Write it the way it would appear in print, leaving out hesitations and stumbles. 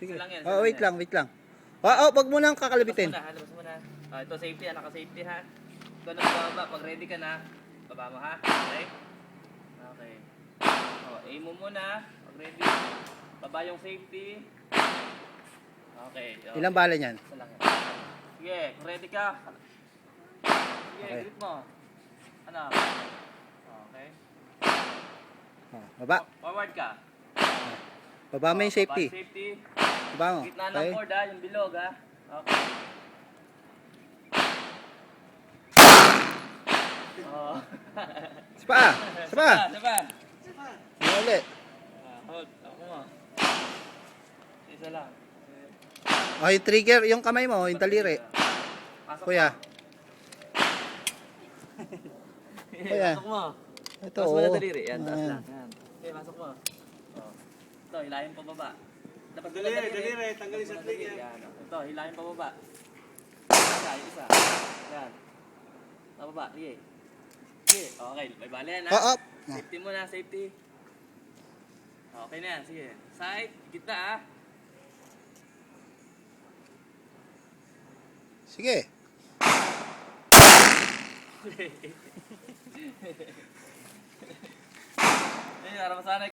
Sige. Lang yan, Oh, wait yan. lang, wait lang. Oh, wag mo nang kakalabitin. Halabas mo na. Ito safety, naka-safety ha. Ikaw na bababa. Pag ready ka na, baba mo ha. Okay? Okay. Aim mo muna. Pag ready, baba yung safety. Okay. Ilang bala niyan? Isa lang yan. Sige, kung ready ka. Sige, Okay. grip mo. Ano? Okay. Oh, baba. Forward ka. Baba mo yung safety. Baba safety. Baba mo. Gitna ng Okay. board ha, yung bilog ha. Okay. Oh. Sapa. Sapa. Sapa. Sige ulit. Hold. Ako mo. Isa lang. Oh, yung trigger, yung kamay mo, yung taliri. Pasok Kuya. mo. Kuya. Pasok mo. Ito, Pasok mo na oh. daliri. Yan, taas Ayan. lang. Yan. Okay, pasok mo. Oh. Ito, hilahin pa baba. Dapat Daliri, tanggalin sa trigger. Yan. Ito, hilahin pa baba. Isa, yung isa. Yan. Pababa, sige. Sige, okay. May bala yan ha. Oh, up. Safety muna, safety. Okay na yan, sige. Side, kita ha. Sige. Para masanay